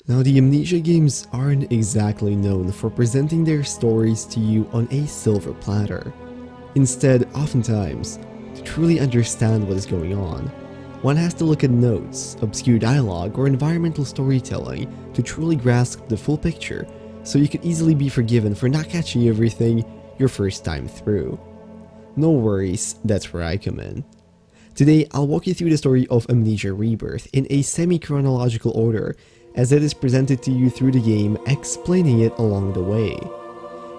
Now, the Amnesia games aren't exactly known for presenting their stories to you on a silver platter. Instead, oftentimes, to truly understand what is going on, one has to look at notes, obscure dialogue, or environmental storytelling to truly grasp the full picture, so you could easily be forgiven for not catching everything your first time through. No worries, that's where I come in. Today, I'll walk you through the story of Amnesia Rebirth in a semi-chronological order, as it is presented to you through the game, explaining it along the way.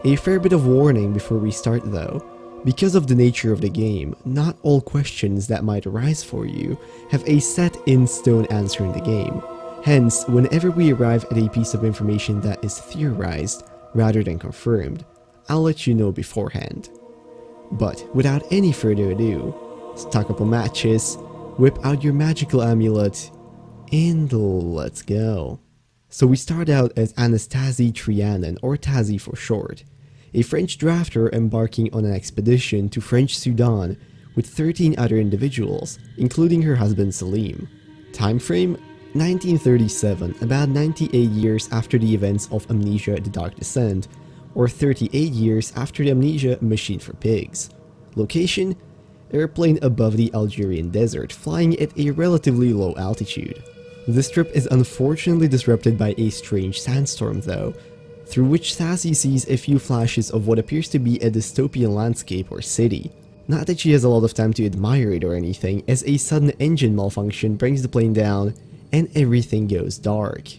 A fair bit of warning before we start though. Because of the nature of the game, not all questions that might arise for you have a set-in-stone answer in the game. Hence, whenever we arrive at a piece of information that is theorized rather than confirmed, I'll let you know beforehand. But without any further ado, stock up on matches, whip out your magical amulet, and let's go. So we start out as Anastasie Trianon, or TASI for short, a French drafter embarking on an expedition to French Sudan with 13 other individuals, including her husband Salim. Time frame: 1937, about 98 years after the events of Amnesia: The Dark Descent, or 38 years after the Amnesia: Machine for Pigs. Location: airplane above the Algerian desert, flying at a relatively low altitude. This trip is unfortunately disrupted by a strange sandstorm though, through which TASI sees a few flashes of what appears to be a dystopian landscape or city. Not that she has a lot of time to admire it or anything, as a sudden engine malfunction brings the plane down and everything goes dark.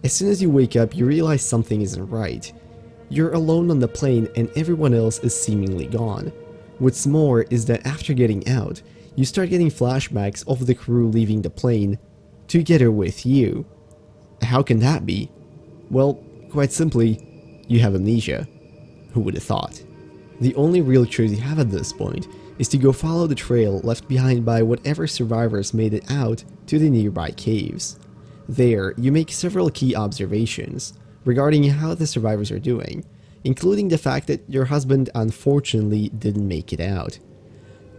As soon as you wake up, you realize something isn't right. You're alone on the plane and everyone else is seemingly gone. What's more is that after getting out, you start getting flashbacks of the crew leaving the plane together with you. How can that be? Well, quite simply, you have amnesia. Who would have thought? The only real choice you have at this point is to go follow the trail left behind by whatever survivors made it out to the nearby caves. There, you make several key observations regarding how the survivors are doing, including the fact that your husband unfortunately didn't make it out.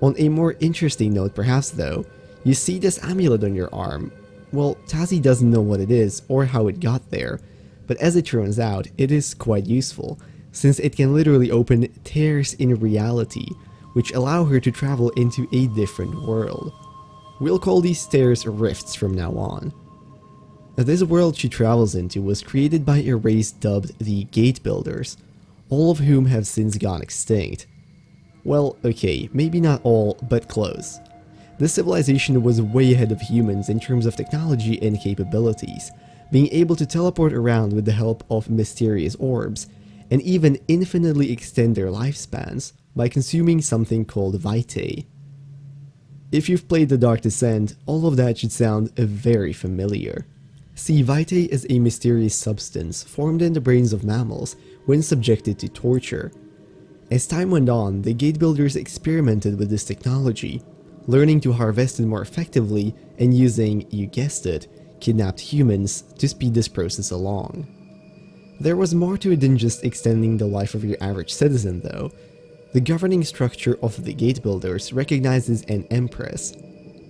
On a more interesting note perhaps though, you see this amulet on your arm. Well, TASI doesn't know what it is or how it got there, but as it turns out, it is quite useful, since it can literally open tears in reality, which allow her to travel into a different world. We'll call these tears rifts from now on. This world she travels into was created by a race dubbed the Gate Builders, all of whom have since gone extinct. Well, okay, maybe not all, but close. This civilization was way ahead of humans in terms of technology and capabilities, being able to teleport around with the help of mysterious orbs, and even infinitely extend their lifespans by consuming something called vitae. If you've played The Dark Descent, all of that should sound very familiar. See, vitae is a mysterious substance formed in the brains of mammals when subjected to torture. As time went on, the Gate Builders experimented with this technology, learning to harvest it more effectively and using, you guessed it, kidnapped humans to speed this process along. There was more to it than just extending the life of your average citizen though. The governing structure of the Gate Builders recognizes an empress.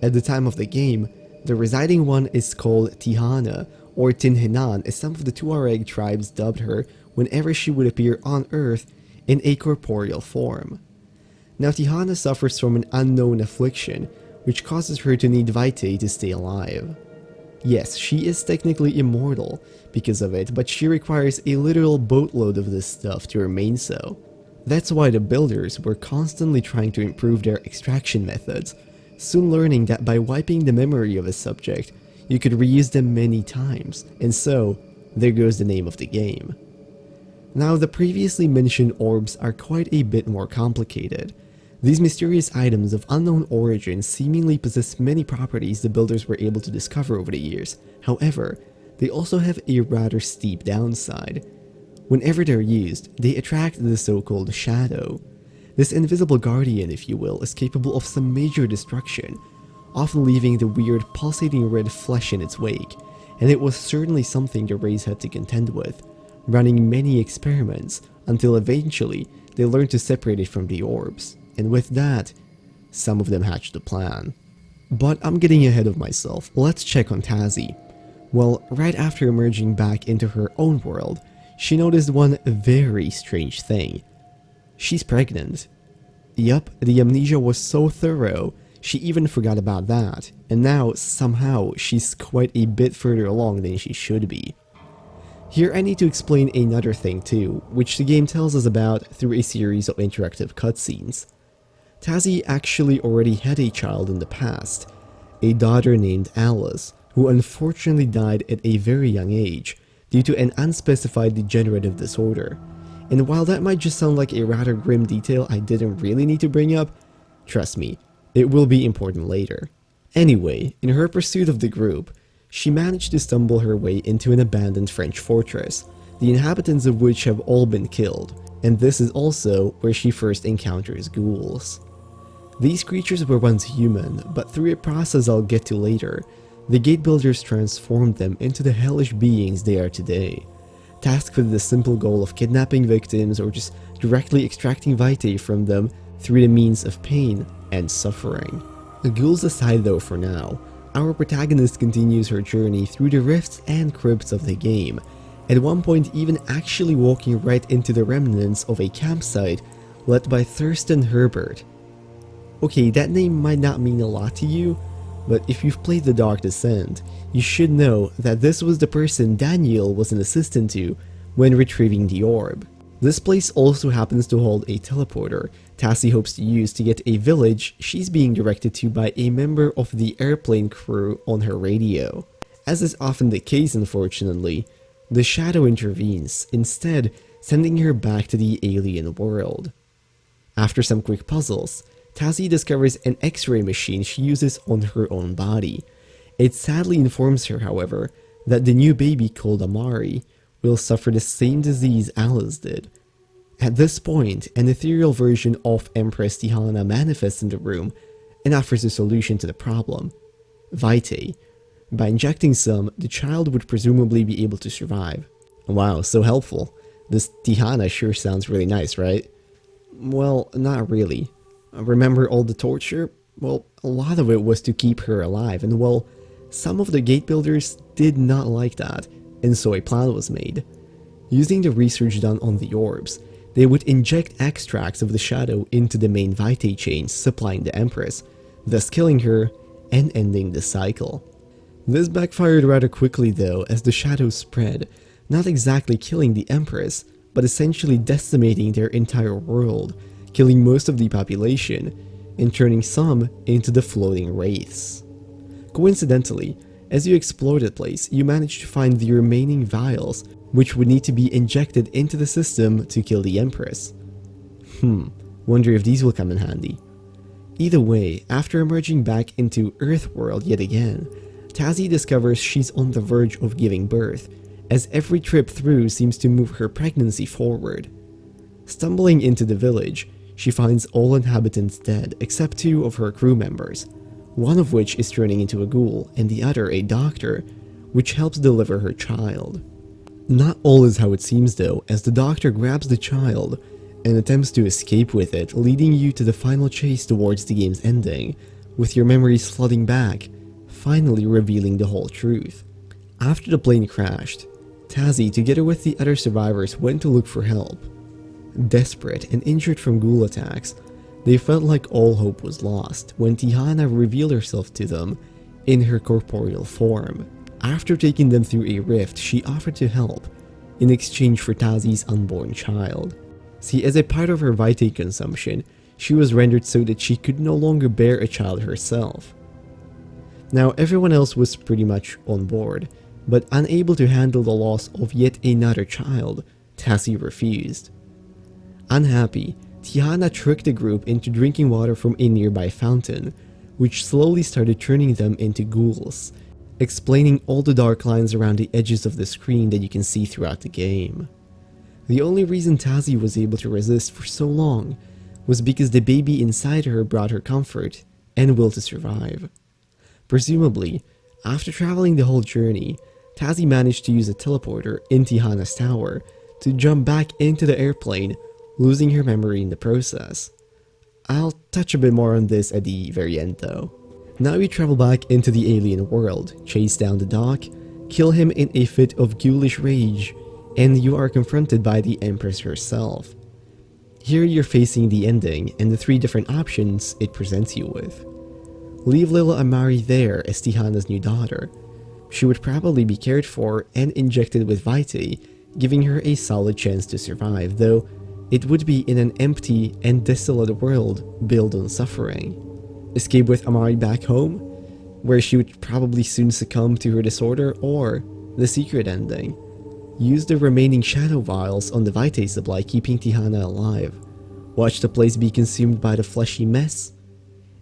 At the time of the game, the residing one is called Tihana, or Tinhinan as some of the Tuareg tribes dubbed her whenever she would appear on Earth in a corporeal form. Now Tihana suffers from an unknown affliction, which causes her to need vitae to stay alive. Yes, she is technically immortal because of it, but she requires a literal boatload of this stuff to remain so. That's why the builders were constantly trying to improve their extraction methods, soon learning that by wiping the memory of a subject, you could reuse them many times, and so, there goes the name of the game. Now, the previously mentioned orbs are quite a bit more complicated. These mysterious items of unknown origin seemingly possess many properties the builders were able to discover over the years. However, they also have a rather steep downside. Whenever they're used, they attract the so-called shadow. This invisible guardian, if you will, is capable of some major destruction, often leaving the weird pulsating red flesh in its wake, and it was certainly something the race had to contend with, running many experiments until eventually they learned to separate it from the orbs, and with that, some of them hatched a plan. But I'm getting ahead of myself. Let's check on TASI. Well, right after emerging back into her own world, she noticed one very strange thing. She's pregnant. Yup, the amnesia was so thorough, she even forgot about that, and now, somehow, she's quite a bit further along than she should be. Here I need to explain another thing too, which the game tells us about through a series of interactive cutscenes. TASI actually already had a child in the past, a daughter named Alice, who unfortunately died at a very young age due to an unspecified degenerative disorder. And while that might just sound like a rather grim detail I didn't really need to bring up, trust me, it will be important later. Anyway, in her pursuit of the group, she managed to stumble her way into an abandoned French fortress, the inhabitants of which have all been killed, and this is also where she first encounters ghouls. These creatures were once human, but through a process I'll get to later, the gate builders transformed them into the hellish beings they are today, tasked with the simple goal of kidnapping victims or just directly extracting vitae from them through the means of pain and suffering. The ghouls aside though for now, our protagonist continues her journey through the rifts and crypts of the game, at one point even actually walking right into the remnants of a campsite led by Thurston Herbert. Okay, that name might not mean a lot to you, but if you've played The Dark Descent, you should know that this was the person Daniel was an assistant to when retrieving the orb. This place also happens to hold a teleporter TASI hopes to use to get a village she's being directed to by a member of the airplane crew on her radio. As is often the case unfortunately, the shadow intervenes, instead sending her back to the alien world. After some quick puzzles, TASI discovers an X-ray machine she uses on her own body. It sadly informs her, however, that the new baby called Amari will suffer the same disease Alice did. At this point, an ethereal version of Empress Tihana manifests in the room and offers a solution to the problem: vitae. By injecting some, the child would presumably be able to survive. Wow, so helpful. This Tihana sure sounds really nice, right? Well, not really. Remember all the torture? Well, a lot of it was to keep her alive, and well, some of the gate builders did not like that, and so a plan was made. Using the research done on the orbs, they would inject extracts of the shadow into the main vitae chains supplying the Empress, thus killing her and ending the cycle. This backfired rather quickly though, as the shadow spread, not exactly killing the Empress, but essentially decimating their entire world, killing most of the population, and turning some into the floating wraiths. Coincidentally, as you explore the place, you manage to find the remaining vials, which would need to be injected into the system to kill the Empress. Wonder if these will come in handy. Either way, after emerging back into Earthworld yet again, TASI discovers she's on the verge of giving birth, as every trip through seems to move her pregnancy forward. Stumbling into the village, she finds all inhabitants dead except 2 of her crew members, one of which is turning into a ghoul and the other a doctor, which helps deliver her child. Not all is how it seems though, as the doctor grabs the child and attempts to escape with it, leading you to the final chase towards the game's ending, with your memories flooding back, finally revealing the whole truth. After the plane crashed, TASI together with the other survivors went to look for help. Desperate and injured from ghoul attacks, they felt like all hope was lost when Tihana revealed herself to them in her corporeal form. After taking them through a rift, she offered to help, in exchange for TASI's unborn child. See, as a part of her vitae consumption, she was rendered so that she could no longer bear a child herself. Now, everyone else was pretty much on board, but unable to handle the loss of yet another child, TASI refused. Unhappy, Tihana tricked the group into drinking water from a nearby fountain, which slowly started turning them into ghouls, explaining all the dark lines around the edges of the screen that you can see throughout the game. The only reason TASI was able to resist for so long was because the baby inside her brought her comfort and will to survive. Presumably, after traveling the whole journey, TASI managed to use a teleporter in Tihana's tower to jump back into the airplane, losing her memory in the process. I'll touch a bit more on this at the very end though. Now you travel back into the alien world, chase down the dock, kill him in a fit of ghoulish rage, and you are confronted by the Empress herself. Here you're facing the ending and the 3 different options it presents you with. Leave Lila Amari there as Tihana's new daughter. She would probably be cared for and injected with Vitae, giving her a solid chance to survive, though it would be in an empty and desolate world built on suffering. Escape with Amari back home, where she would probably soon succumb to her disorder, or the secret ending. Use the remaining shadow vials on the Vitae supply, keeping Tihana alive. Watch the place be consumed by the fleshy mess,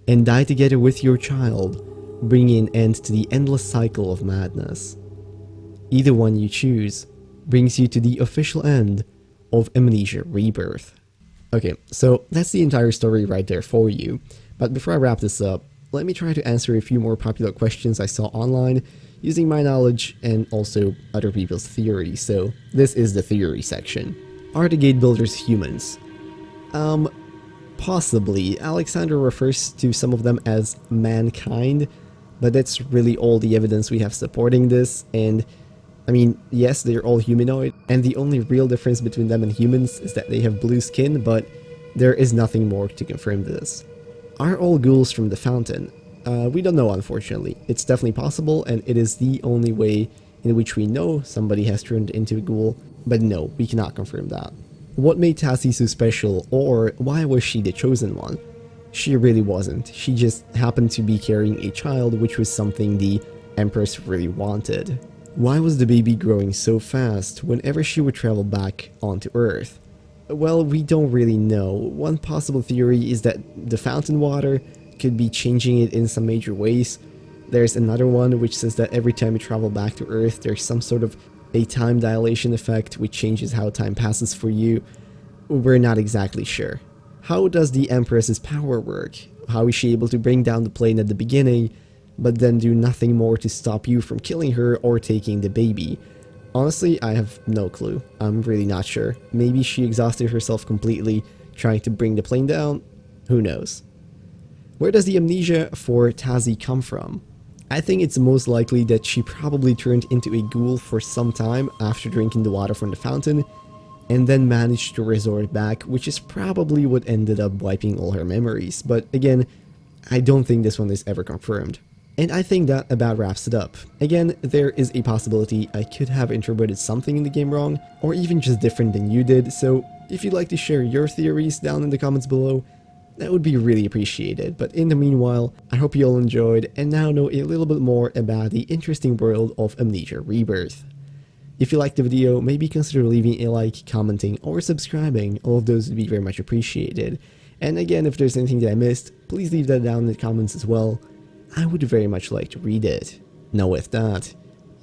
and die together with your child, bringing an end to the endless cycle of madness. Either one you choose brings you to the official end of Amnesia Rebirth. Okay, so that's the entire story right there for you, but before I wrap this up, let me try to answer a few more popular questions I saw online using my knowledge and also other people's theories. So this is the theory section. Are the gate builders humans? Possibly. Alexandra refers to some of them as mankind, but that's really all the evidence we have supporting this, and I mean, yes, they're all humanoid, and the only real difference between them and humans is that they have blue skin, but there is nothing more to confirm this. Are all ghouls from the fountain? We don't know, unfortunately. It's definitely possible, and it is the only way in which we know somebody has turned into a ghoul, but no, we cannot confirm that. What made TASI so special, or why was she the chosen one? She really wasn't. She just happened to be carrying a child, which was something the Empress really wanted. Why was the baby growing so fast whenever she would travel back onto Earth? Well, we don't really know. One possible theory is that the fountain water could be changing it in some major ways. There's another one which says that every time you travel back to Earth, there's some sort of a time dilation effect which changes how time passes for you. We're not exactly sure. How does the Empress's power work? How is she able to bring down the plane at the beginning, but then do nothing more to stop you from killing her or taking the baby? Honestly, I have no clue. I'm really not sure. Maybe she exhausted herself completely trying to bring the plane down? Who knows? Where does the amnesia for TASI come from? I think it's most likely that she probably turned into a ghoul for some time after drinking the water from the fountain, and then managed to resort back, which is probably what ended up wiping all her memories. But again, I don't think this one is ever confirmed. And I think that about wraps it up. Again, there is a possibility I could have interpreted something in the game wrong, or even just different than you did, so if you'd like to share your theories down in the comments below, that would be really appreciated. But in the meanwhile, I hope you all enjoyed and now know a little bit more about the interesting world of Amnesia Rebirth. If you liked the video, maybe consider leaving a like, commenting, or subscribing. All of those would be very much appreciated. And again, if there's anything that I missed, please leave that down in the comments as well. I would very much like to read it. Now with that,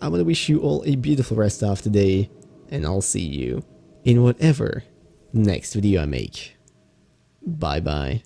I want to wish you all a beautiful rest of the day, and I'll see you in whatever next video I make. Bye bye.